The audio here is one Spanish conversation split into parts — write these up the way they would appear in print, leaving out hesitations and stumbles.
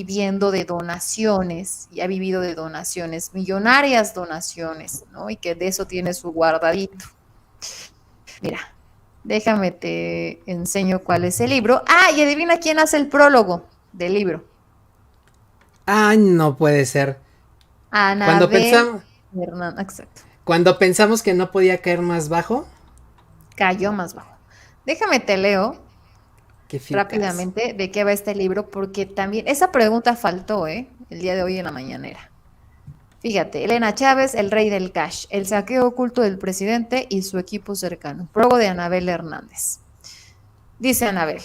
viviendo de donaciones y ha vivido de donaciones, millonarias donaciones, ¿no? Y que de eso tiene su guardadito. Mira, déjame te enseño cuál es el libro. Ah, y adivina quién hace el prólogo del libro. Ay, no puede ser. Cuando Anabel pensamos, Hernández, exacto. cuando pensamos que no podía caer más bajo, Cayó más bajo. Déjame te leo qué eficaz. rápidamente de qué va este libro, porque también esa pregunta faltó, el día de hoy en la mañanera. Fíjate, Elena Chávez, el rey del cash, el saqueo oculto del presidente y su equipo cercano. Prólogo de Anabel Hernández. Dice Anabel,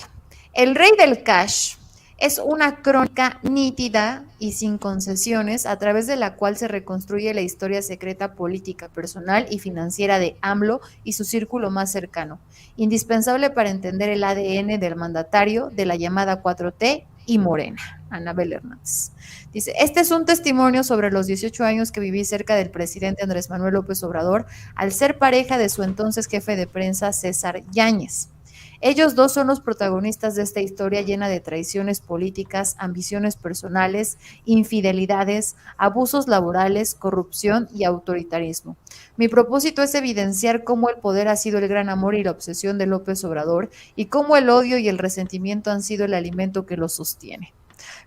el rey del cash es una crónica nítida y sin concesiones a través de la cual se reconstruye la historia secreta política, personal y financiera de AMLO y su círculo más cercano, indispensable para entender el ADN del mandatario de la llamada 4T y Morena. Anabel Hernández. Dice, este es un testimonio sobre los 18 años que viví cerca del presidente Andrés Manuel López Obrador al ser pareja de su entonces jefe de prensa César Yáñez. Ellos dos son los protagonistas de esta historia llena de traiciones políticas, ambiciones personales, infidelidades, abusos laborales, corrupción y autoritarismo. Mi propósito es evidenciar cómo el poder ha sido el gran amor y la obsesión de López Obrador y cómo el odio y el resentimiento han sido el alimento que lo sostiene.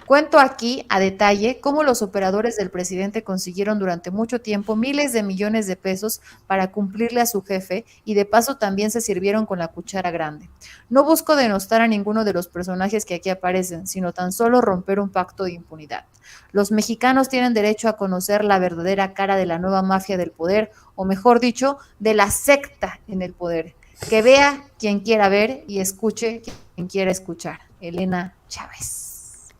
Cuento aquí a detalle cómo los operadores del presidente consiguieron durante mucho tiempo miles de millones de pesos para cumplirle a su jefe y de paso también se sirvieron con la cuchara grande. No busco denostar a ninguno de los personajes que aquí aparecen, sino tan solo romper un pacto de impunidad. Los mexicanos tienen derecho a conocer la verdadera cara de la nueva mafia del poder, o mejor dicho, de la secta en el poder. Que vea quien quiera ver y escuche quien quiera escuchar. Elena Chávez.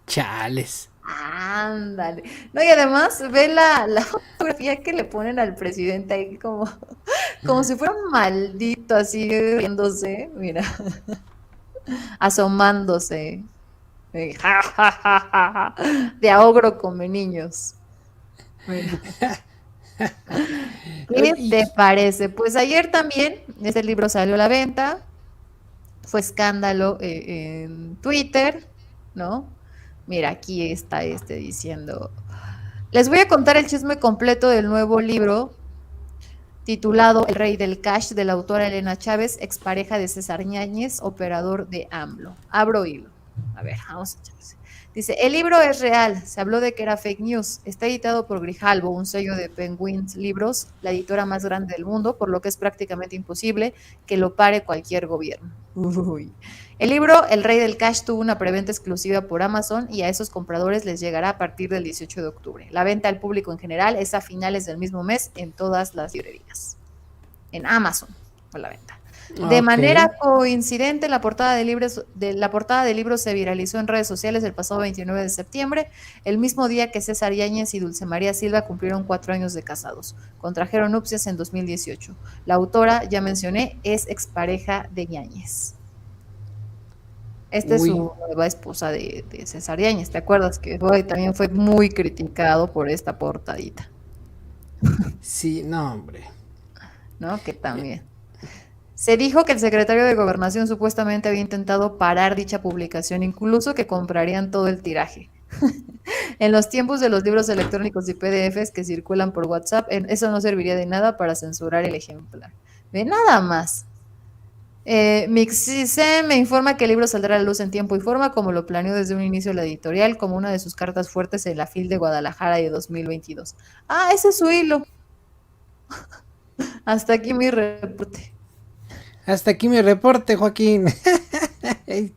Chales. Ándale. No, y además ve la fotografía que le ponen al presidente ahí como si fuera un maldito así riéndose, mira, asomándose. Ja, ja, ja, ja, ja, de a ogro come niños. Mira. ¿Qué Y, te parece? Pues ayer también este libro salió a la venta, fue escándalo en Twitter, ¿no? Mira, aquí está diciendo, les voy a contar el chisme completo del nuevo libro titulado El Rey del Cash de la autora Elena Chávez, expareja de César Ñáñez, operador de AMLO. Abro hilo. A ver, vamos a echarse. Dice, el libro es real, se habló de que era fake news, está editado por Grijalbo, un sello de Penguin Libros, la editora más grande del mundo, por lo que es prácticamente imposible que lo pare cualquier gobierno. Uy. El libro El Rey del Cash tuvo una preventa exclusiva por Amazon y a esos compradores les llegará a partir del 18 de octubre. La venta al público en general es a finales del mismo mes en todas las librerías. En Amazon fue la venta. De ok. manera coincidente, la portada de libros se viralizó en redes sociales el pasado 29 de septiembre, el mismo día que César Yáñez y Dulce María Silva cumplieron 4 años de casados. Contrajeron nupcias en 2018. La autora, ya mencioné, es expareja de Yáñez. Esta es Uy. su nueva esposa de César Yáñez. ¿Te acuerdas que también fue muy criticado por esta portadita? Sí, no, hombre. ¿No? Que también. Se dijo que el secretario de Gobernación supuestamente había intentado parar dicha publicación, incluso que comprarían todo el tiraje. En los tiempos de los libros electrónicos y PDFs que circulan por WhatsApp, eso no serviría de nada para censurar el ejemplar. De nada más. Mixice me informa que el libro saldrá a la luz en tiempo y forma, como lo planeó desde un inicio la editorial, como una de sus cartas fuertes en la FIL de Guadalajara de 2022. Ah, ese es su hilo. Hasta aquí mi reporte. Hasta aquí mi reporte, Joaquín. qué, Y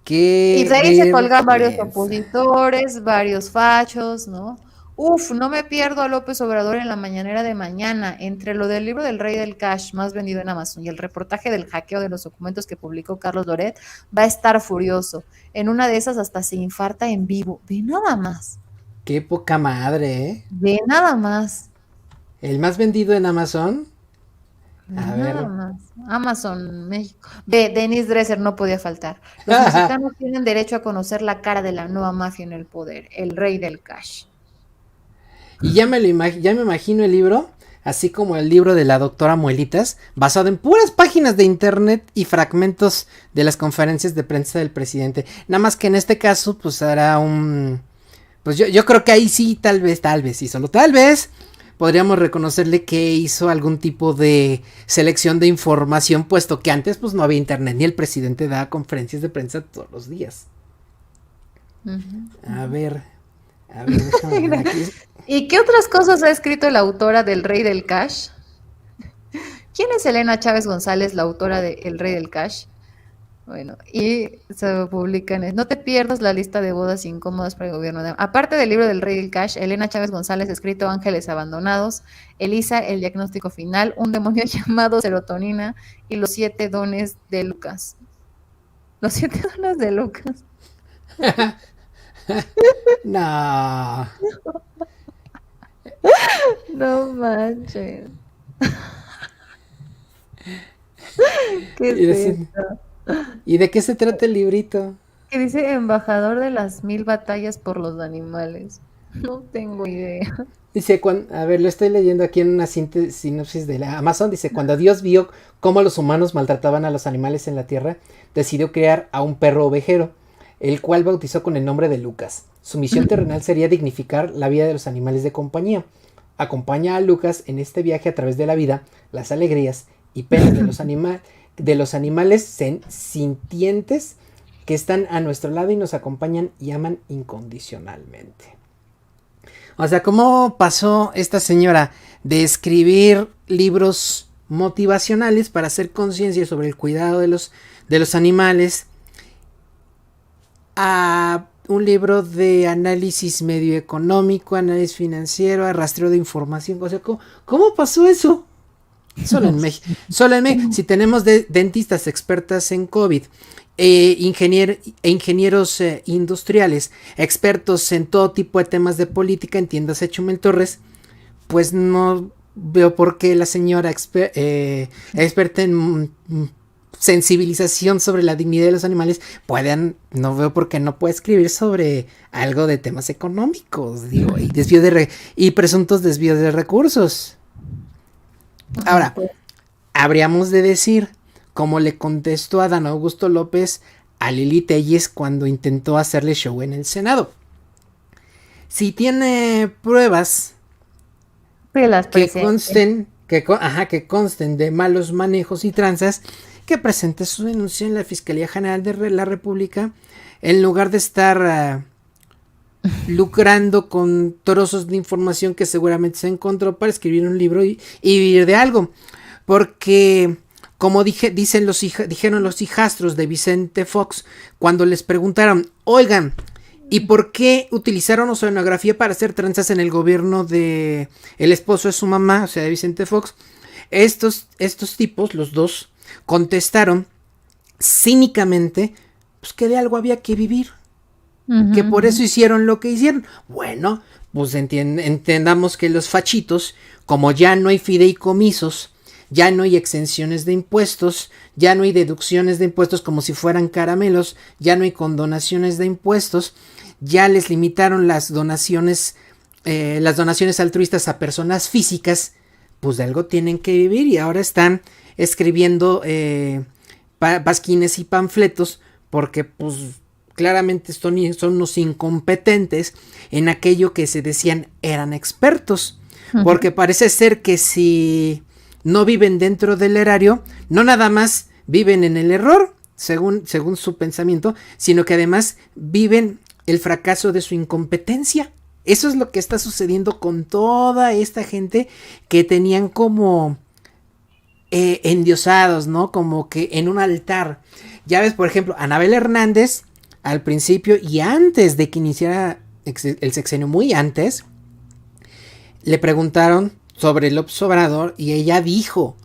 qué de ahí se colgan varios vergüenza. opositores, varios fachos, ¿no? Uf, no me pierdo a López Obrador en la mañanera de mañana. Entre lo del libro del Rey del Cash, más vendido en Amazon, y el reportaje del hackeo de los documentos que publicó Carlos Loret, va a estar furioso. En una de esas hasta se infarta en vivo. Ve nada más. Qué poca madre, ¿eh? Ve nada más. El más vendido en Amazon. Ve A nada ver. más. Amazon México. Ve, Denise Dresser no podía faltar. Los mexicanos tienen derecho a conocer la cara de la nueva mafia en el poder, el rey del cash. Y ya me imagino el libro así como el libro de la doctora Muelitas, basado en puras páginas de internet y fragmentos de las conferencias de prensa del presidente. Nada más que en este caso, pues hará un... Pues yo creo que ahí sí, tal vez, y solo tal vez, podríamos reconocerle que hizo algún tipo de selección de información, puesto que antes pues no había internet, ni el presidente daba conferencias de prensa todos los días. A ver, déjame ver aquí. ¿Y qué otras cosas ha escrito la autora del Rey del Cash? ¿Quién es Elena Chávez González, la autora de El Rey del Cash? Bueno, y se publica en... No te pierdas la lista de bodas incómodas para el gobierno. Aparte del libro del Rey del Cash, Elena Chávez González ha escrito Ángeles Abandonados, Elisa, el diagnóstico final, Un demonio llamado serotonina y Los 7 dones de Lucas. Los 7 dones de Lucas. No. No manches. ¿Qué Y, es esto? ¿Y de qué se trata el librito? Que dice embajador de las 1000 batallas por los animales. No tengo idea. Dice, a ver, lo estoy leyendo aquí en una sinopsis de la Amazon. Dice, cuando Dios vio cómo los humanos maltrataban a los animales en la tierra, decidió crear a un perro ovejero, el cual bautizó con el nombre de Lucas. Su misión terrenal sería dignificar la vida de los animales de compañía. Acompaña a Lucas en este viaje a través de la vida, las alegrías y penas de los animales sintientes que están a nuestro lado y nos acompañan y aman incondicionalmente. O sea, ¿cómo pasó esta señora de escribir libros motivacionales para hacer conciencia sobre el cuidado de los animales a un libro de análisis medio económico, análisis financiero, rastreo de información? O sea, ¿cómo pasó eso? Solo en México. Si tenemos dentistas expertas en COVID, ingenieros industriales, expertos en todo tipo de temas de política, entiéndase Chumel Torres, pues no veo por qué la señora experta en sensibilización sobre la dignidad de los animales no veo por qué no puede escribir sobre algo de temas económicos, digo, y presuntos desvíos de recursos. Ahora, habríamos de decir, como le contestó Adán Augusto López a Lili Telles cuando intentó hacerle show en el Senado. Si tiene pruebas que consten de malos manejos y tranzas, que presente su denuncia en la Fiscalía General de la República, en lugar de estar lucrando con trozos de información que seguramente se encontró para escribir un libro y vivir de algo. Porque, como dijeron los hijastros de Vicente Fox cuando les preguntaron, oigan, ¿y por qué utilizaron oceanografía para hacer tranzas en el gobierno de el esposo de su mamá, o sea, de Vicente Fox? Estos tipos, los dos, contestaron cínicamente pues que de algo había que vivir. Que por eso hicieron lo que hicieron. Bueno, pues entendamos que los fachitos, como ya no hay fideicomisos, ya no hay exenciones de impuestos, ya no hay deducciones de impuestos como si fueran caramelos, ya no hay condonaciones de impuestos, ya les limitaron las donaciones altruistas a personas físicas, pues de algo tienen que vivir y ahora están escribiendo pasquines y panfletos porque pues claramente son unos incompetentes en aquello que se decían eran expertos, porque parece ser que si no viven dentro del erario, no nada más viven en el error, según su pensamiento, sino que además viven el fracaso de su incompetencia. Eso es lo que está sucediendo con toda esta gente que tenían como endiosados, ¿no? Como que en un altar. Ya ves, por ejemplo, Anabel Hernández, al principio y antes de que iniciara el sexenio, muy antes, le preguntaron sobre López Obrador y ella dijo,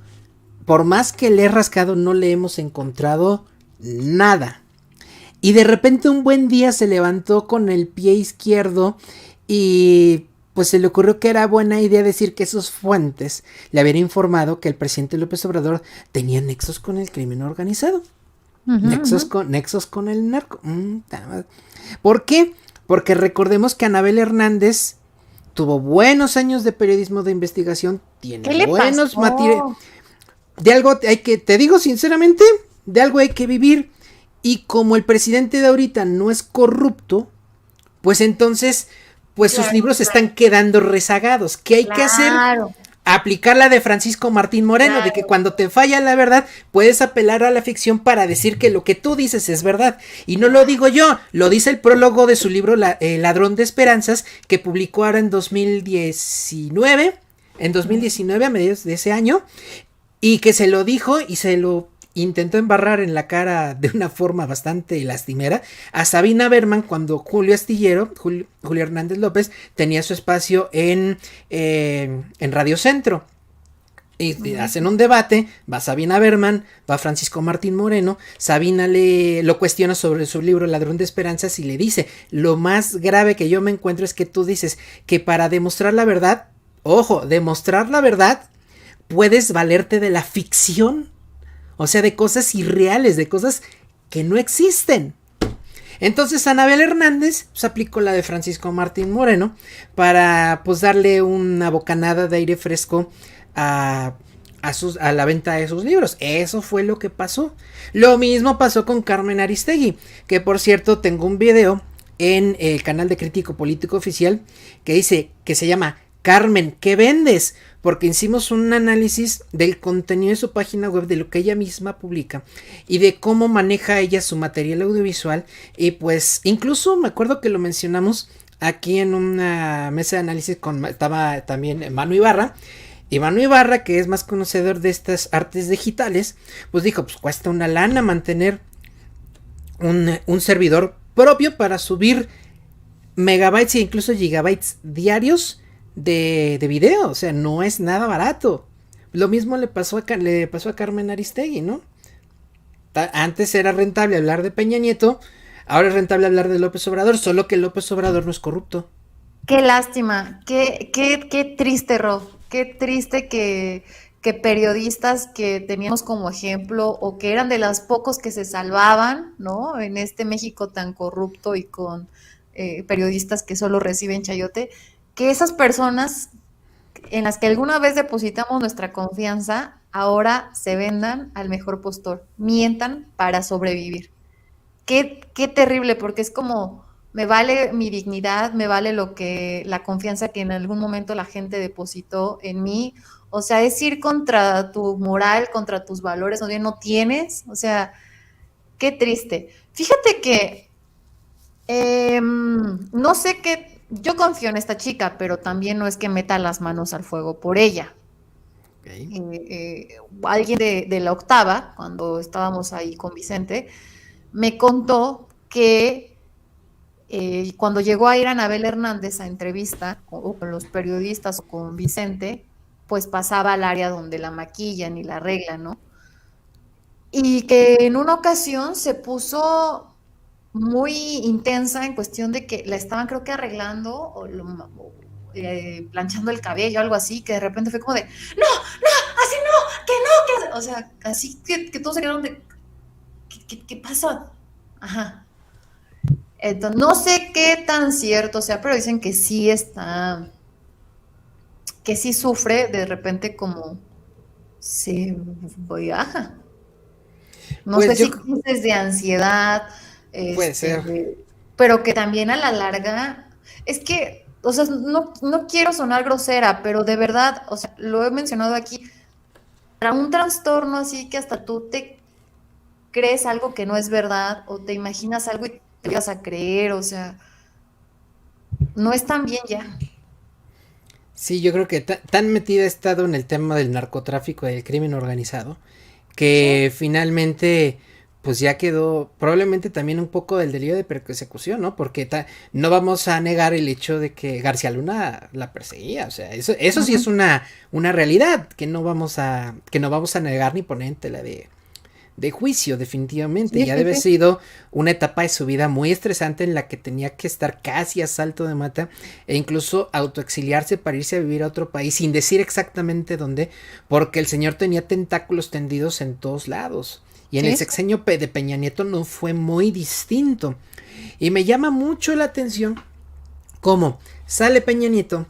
por más que le he rascado no le hemos encontrado nada. Y de repente un buen día se levantó con el pie izquierdo y pues se le ocurrió que era buena idea decir que sus fuentes le habían informado que el presidente López Obrador tenía nexos con el crimen organizado. Nexos con el narco. ¿Por qué? Porque recordemos que Anabel Hernández tuvo buenos años de periodismo de investigación, ¿Qué tiene le buenos materiales. pasó? De algo hay que, te digo sinceramente, de algo hay que vivir. Y como el presidente de ahorita no es corrupto, pues entonces, pues sus Claro, libros están quedando rezagados. ¿Qué hay que hacer? claro, Aplicar la de Francisco Martín Moreno, de que claro. cuando te falla la verdad, puedes apelar a la ficción para decir que lo que tú dices es verdad. Y no lo digo yo, lo dice el prólogo de su libro Ladrón de Esperanzas, que publicó ahora en 2019, a mediados de ese año, y que se lo dijo y se lo intentó embarrar en la cara de una forma bastante lastimera a Sabina Berman cuando Julio Astillero, Julio Hernández López, tenía su espacio en Radio Centro. Y hacen un debate, va Sabina Berman, va Francisco Martín Moreno, Sabina lo cuestiona sobre su libro Ladrón de Esperanzas y le dice, lo más grave que yo me encuentro es que tú dices que para demostrar la verdad, ojo, demostrar la verdad, puedes valerte de la ficción, o sea, de cosas irreales, de cosas que no existen. Entonces Anabel Hernández pues, aplicó la de Francisco Martín Moreno para pues darle una bocanada de aire fresco a la venta de sus libros. Eso fue lo que pasó. Lo mismo pasó con Carmen Aristegui, que por cierto tengo un video en el canal de Crítico Político Oficial que dice que se llama Carmen, ¿qué vendes? Porque hicimos un análisis del contenido de su página web, de lo que ella misma publica y de cómo maneja ella su material audiovisual. Y pues incluso me acuerdo que lo mencionamos aquí en una mesa de análisis estaba también Manu Ibarra. Y Manu Ibarra, que es más conocedor de estas artes digitales, pues dijo, pues cuesta una lana mantener un servidor propio para subir megabytes e incluso gigabytes diarios de video, o sea, no es nada barato. Lo mismo le pasó a Carmen Aristegui, ¿no? Antes era rentable hablar de Peña Nieto, ahora es rentable hablar de López Obrador, solo que López Obrador no es corrupto. Qué lástima, qué triste, Rob, qué triste que periodistas que teníamos como ejemplo o que eran de los pocos que se salvaban, ¿no? En este México tan corrupto y con periodistas que solo reciben chayote, que esas personas en las que alguna vez depositamos nuestra confianza, ahora se vendan al mejor postor, mientan para sobrevivir. Qué terrible, porque es como, me vale mi dignidad, me vale lo que, la confianza que en algún momento la gente depositó en mí. O sea, es ir contra tu moral, contra tus valores, donde no tienes. O sea, qué triste. Fíjate que no sé qué, yo confío en esta chica, pero también no es que meta las manos al fuego por ella. Okay. Alguien de la octava, cuando estábamos ahí con Vicente, me contó que cuando llegó a ir a Anabel Hernández a entrevista o con los periodistas o con Vicente, pues pasaba al área donde la maquillan y la arreglan, ¿no? Y que en una ocasión se puso muy intensa en cuestión de que la estaban creo que arreglando planchando el cabello, algo así, que de repente fue como de, no, así no, o sea, así que todos se quedaron de, ¿qué pasa? Ajá. Entonces, no sé qué tan cierto sea, pero dicen que sí está, que sí sufre de repente como se viaja. No sé Pues yo si crisis de ansiedad, puede ser. pero que también a la larga, es que, o sea, no quiero sonar grosera, pero de verdad, o sea, lo he mencionado aquí, para un trastorno así que hasta tú te crees algo que no es verdad o te imaginas algo y te vas a creer, o sea, no es tan bien ya. Sí, yo creo que tan metida he estado en el tema del narcotráfico y del crimen organizado Sí, que finalmente pues ya quedó probablemente también un poco del delirio de persecución, ¿no? Porque no vamos a negar el hecho de que García Luna la perseguía, o sea, eso sí es ujú, una realidad que no vamos a negar ni poner en tela de juicio, definitivamente. sí, Ya sí, debe sí. sido una etapa de su vida muy estresante en la que tenía que estar casi a salto de mata e incluso autoexiliarse para irse a vivir a otro país sin decir exactamente dónde, porque el señor tenía tentáculos tendidos en todos lados. Y en el Sí, sí. sexenio de Peña Nieto no fue muy distinto. Y me llama mucho la atención cómo sale Peña Nieto,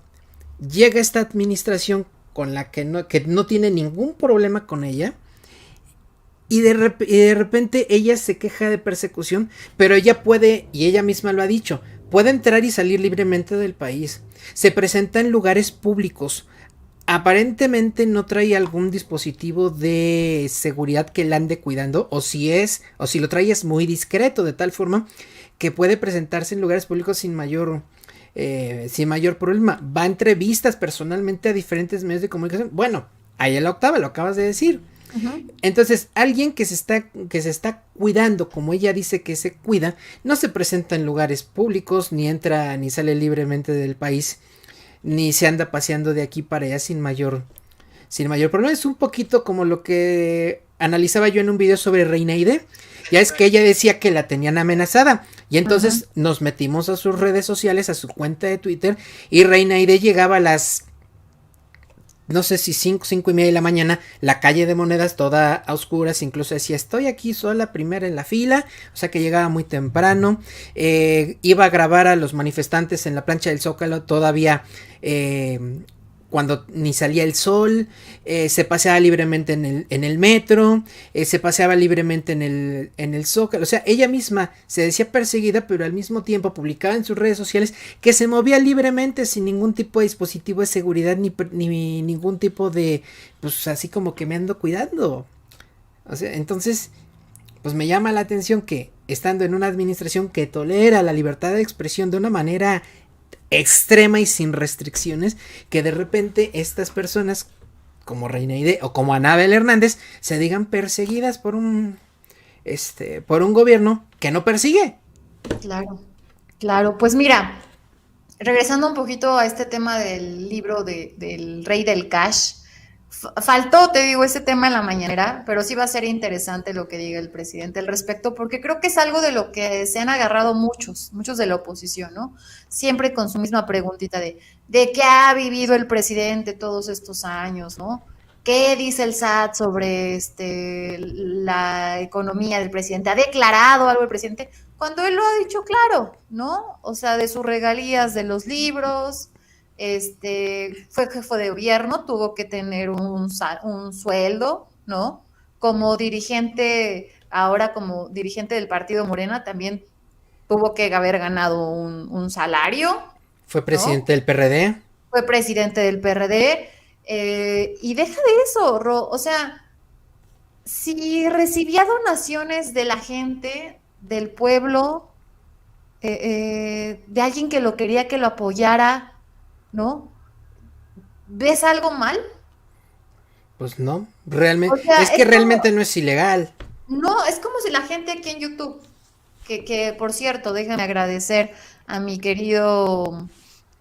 llega esta administración con la que no tiene ningún problema con ella, y de repente ella se queja de persecución, pero ella puede, y ella misma lo ha dicho, puede entrar y salir libremente del país. Se presenta en lugares públicos. Aparentemente no trae algún dispositivo de seguridad que la ande cuidando, o si lo trae es muy discreto, de tal forma que puede presentarse en lugares públicos sin mayor problema. Va a entrevistas personalmente a diferentes medios de comunicación. Bueno, ahí en la octava, lo acabas de decir. Entonces, alguien que se está cuidando, como ella dice que se cuida, no se presenta en lugares públicos, ni entra ni sale libremente del país, ni se anda paseando de aquí para allá sin mayor problema. Es un poquito como lo que analizaba yo en un video sobre Reina Ide. Ya es que ella decía que la tenían amenazada, y entonces nos metimos a sus redes sociales, a su cuenta de Twitter, y Reina Ide llegaba a las, no sé si 5:30 de la mañana, la calle de Monedas toda a oscuras, incluso decía, estoy aquí sola, primera en la fila, o sea que llegaba muy temprano, iba a grabar a los manifestantes en la plancha del Zócalo todavía, cuando ni salía el sol, se paseaba libremente en el metro, se paseaba libremente en el Zócalo. O sea, ella misma se decía perseguida, pero al mismo tiempo publicaba en sus redes sociales que se movía libremente sin ningún tipo de dispositivo de seguridad ni ningún tipo de, pues así como que me ando cuidando. O sea, entonces, pues me llama la atención que estando en una administración que tolera la libertad de expresión de una manera extrema y sin restricciones, que de repente estas personas como Reina Ide o como Anabel Hernández se digan perseguidas por un gobierno que no persigue. Claro, claro. Pues mira, regresando un poquito a este tema del libro del Rey del Cash, faltó, te digo, ese tema en la mañanera, pero sí va a ser interesante lo que diga el presidente al respecto, porque creo que es algo de lo que se han agarrado muchos de la oposición, ¿no? Siempre con su misma preguntita de qué ha vivido el presidente todos estos años, ¿no? ¿Qué dice el SAT sobre la economía del presidente? ¿Ha declarado algo el presidente? Cuando él lo ha dicho claro, ¿no? O sea, de sus regalías de los libros, fue jefe de gobierno, tuvo que tener un sueldo, ¿no? Como dirigente, ahora como dirigente del partido Morena, también tuvo que haber ganado un salario, Fue ¿no? presidente del PRD. Fue presidente del PRD, y deja de eso, o sea, si recibía donaciones de la gente, del pueblo, de alguien que lo quería, que lo apoyara, ¿no? ¿Ves algo mal? Pues no, O realmente, sea, es que realmente no es ilegal. no, es como si la gente aquí en YouTube, que por cierto, déjame agradecer a mi querido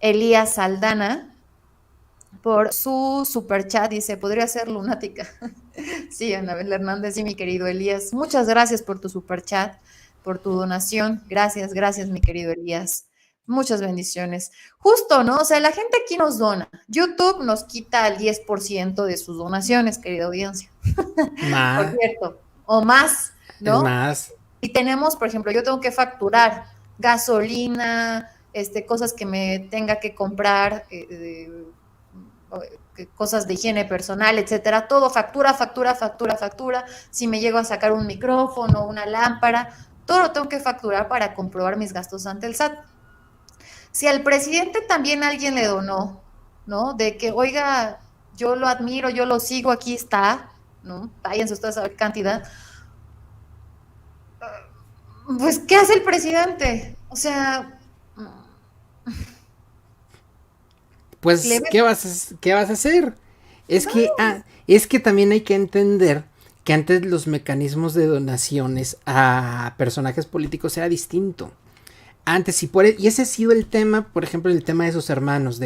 Elías Saldana por su super chat, dice, podría ser lunática. Sí, Anabel Hernández y mi querido Elías, muchas gracias por tu super chat, por tu donación. Gracias, gracias, mi querido Elías. Muchas bendiciones. Justo, ¿no? O sea, la gente aquí nos dona. YouTube nos quita el 10% de sus donaciones, querida audiencia. Por Más, cierto, o más, es ¿no? más. Y tenemos, por ejemplo, yo tengo que facturar gasolina, cosas que me tenga que comprar, cosas de higiene personal, etcétera, todo factura, factura, factura, factura. Si me llego a sacar un micrófono, una lámpara, todo lo tengo que facturar para comprobar mis gastos ante el SAT. Si al presidente también alguien le donó, ¿no? De que, oiga, yo lo admiro, yo lo sigo, aquí está, ¿no? Váyanse ustedes a ver cantidad. Pues, ¿qué hace el presidente? O sea, Pues, le ¿qué vas a hacer? claro, Es que también hay que entender que antes los mecanismos de donaciones a personajes políticos era distinto. Antes, y ese ha sido el tema, por ejemplo, el tema de sus hermanos,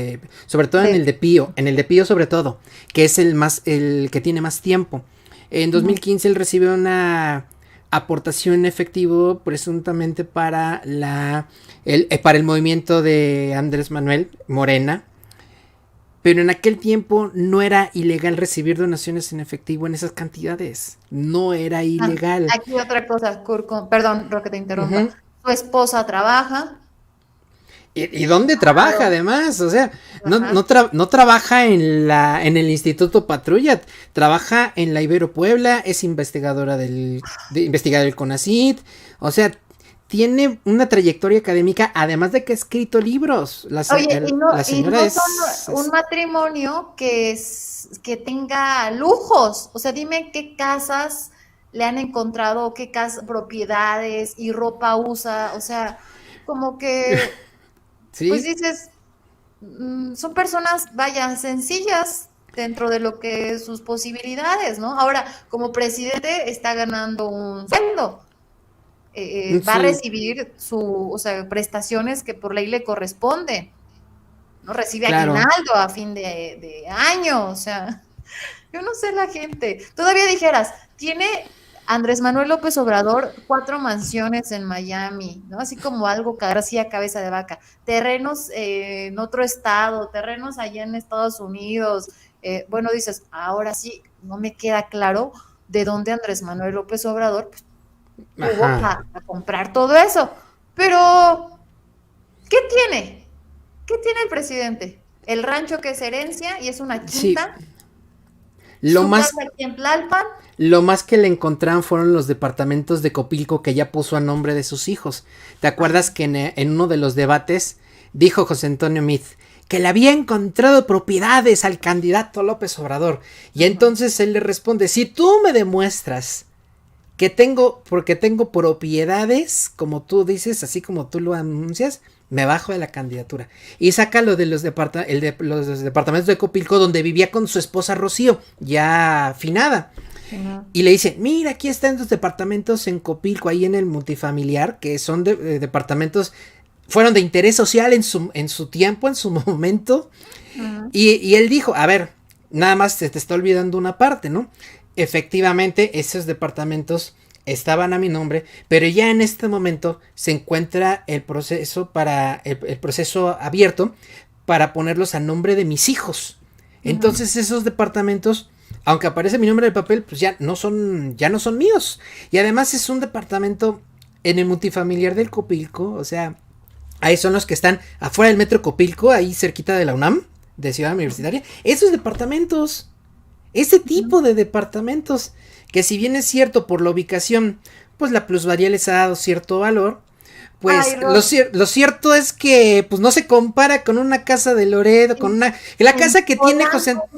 sobre todo en el de Pío sobre todo, que es el que tiene más tiempo. En 2015 él recibió una aportación en efectivo presuntamente para el movimiento de Andrés Manuel Morena, pero en aquel tiempo no era ilegal recibir donaciones en efectivo en esas cantidades. No era ilegal. aquí otra cosa, Kurko, perdón, Roque, te interrumpa. Ujú. Su esposa trabaja, ¿Y dónde trabaja además? O sea, no trabaja en el Instituto Patrulla, trabaja en la Ibero Puebla, es investigadora del CONACYT, o sea, tiene una trayectoria académica, además de que ha escrito libros. Oye, La y señora no son un matrimonio que tenga lujos. O sea, dime qué casas le han encontrado, qué casas, propiedades y ropa usa. O sea, como que, pues sí, dices, son personas, vaya, sencillas dentro de lo que sus posibilidades, ¿no? Ahora, como presidente está ganando un sueldo, va a sí, recibir o sea, prestaciones que por ley le corresponden, ¿no? Recibe claro. aguinaldo a fin de año, o sea, yo no sé la gente. Todavía dijeras, tiene Andrés Manuel López Obrador 4 mansiones en Miami, ¿no? Así como algo que hacía cabeza de vaca. Terrenos en otro estado, terrenos allá en Estados Unidos. Bueno, dices, ahora sí, no me queda claro de dónde Andrés Manuel López Obrador pues, tuvo Ajá. para comprar todo eso. Pero, ¿qué tiene? ¿Qué tiene el presidente? El rancho que es herencia y es una Sí, quinta, lo su casa más aquí en Tlalpan. Lo más que le encontraron fueron los departamentos de Copilco que ya puso a nombre de sus hijos. ¿Te acuerdas que en uno de los debates dijo José Antonio Meade que le había encontrado propiedades al candidato López Obrador? Y entonces él le responde, si tú me demuestras porque tengo propiedades, como tú dices, así como tú lo anuncias, me bajo de la candidatura. Y saca lo de los departamentos de Copilco donde vivía con su esposa Rocío, ya afinada. Ajá. Y le dice, mira, aquí están los departamentos en Copilco, ahí en el multifamiliar, que son departamentos, fueron de interés social en su tiempo, en su momento. Ajá. Y él dijo, a ver, nada más se te está olvidando una parte, ¿no? Efectivamente, esos departamentos estaban a mi nombre, pero ya en este momento se encuentra el proceso abierto para ponerlos a nombre de mis hijos. Ajá. Entonces esos departamentos, aunque aparece mi nombre en el papel, pues ya no son míos. Y además es un departamento en el multifamiliar del Copilco, o sea, ahí son los que están afuera del metro Copilco, ahí cerquita de la UNAM, de Ciudad Universitaria. Esos departamentos, ese tipo de departamentos, que si bien es cierto por la ubicación, pues la plusvalía les ha dado cierto valor, Ay, pues Ros, lo cierto es que pues no se compara con una casa de Loredo, la en casa que tiene Polanco.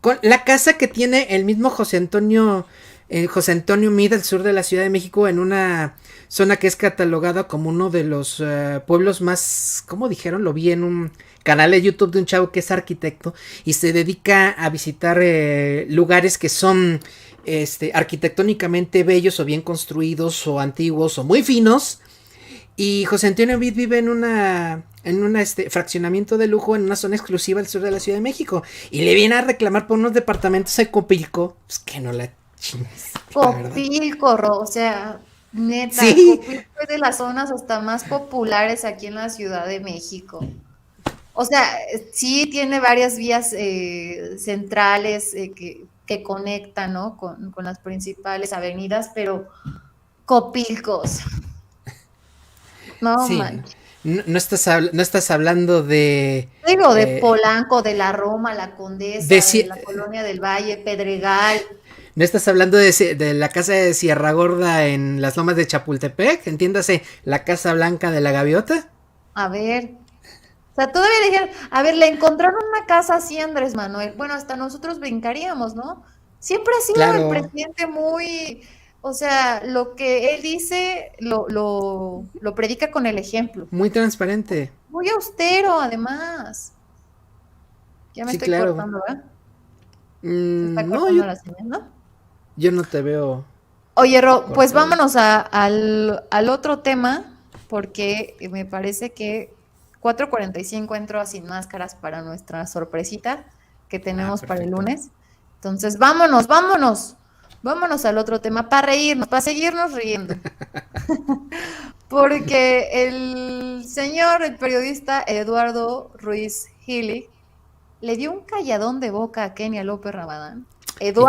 con la casa que tiene el mismo José Antonio Meade al sur de la Ciudad de México, en una zona que es catalogada como uno de los pueblos más, ¿cómo dijeron? Lo vi en un canal de YouTube de un chavo que es arquitecto y se dedica a visitar lugares que son arquitectónicamente bellos o bien construidos o antiguos o muy finos. Y José Antonio Meade vive en un fraccionamiento de lujo en una zona exclusiva al sur de la Ciudad de México. Y le viene a reclamar por unos departamentos en Copilco. Pues que no la chingues, la verdad. Copilco, o sea, neta, Sí, Copilco es de las zonas hasta más populares aquí en la Ciudad de México. O sea, sí tiene varias vías centrales que conectan, ¿no? Con las principales avenidas, pero Copilcos, no sí. manches. No estás hablando de. Digo, de eh, Polanco, de la Roma, la de Condesa, de Cie- la Colonia del Valle, Pedregal. no estás hablando de la casa de Sierra Gorda en las lomas de Chapultepec. Entiéndase, la Casa Blanca de la Gaviota. A ver, o sea, todavía dijeron, a ver, le encontraron una casa así a Andrés Manuel. Bueno, hasta nosotros brincaríamos, ¿no? Siempre ha sido el Claro, presidente muy, o sea, lo que él dice lo predica con el ejemplo. muy transparente. Muy austero, además. Ya me Sí, estoy claro. cortando, ¿verdad? Se está No, cortando la señal, ¿no? yo no te veo Oye, Ro, pues cortado. vámonos al otro tema, porque me parece que 4:45 entró a Sin Máscaras para nuestra sorpresita que Ah, tenemos para el perfecto. lunes. Entonces, vámonos, vámonos, vámonos al otro tema para reírnos, para seguirnos riendo. Porque el señor, el periodista Eduardo Ruiz Gili, le dio un calladón de boca a Kenia López Rabadán. Eduardo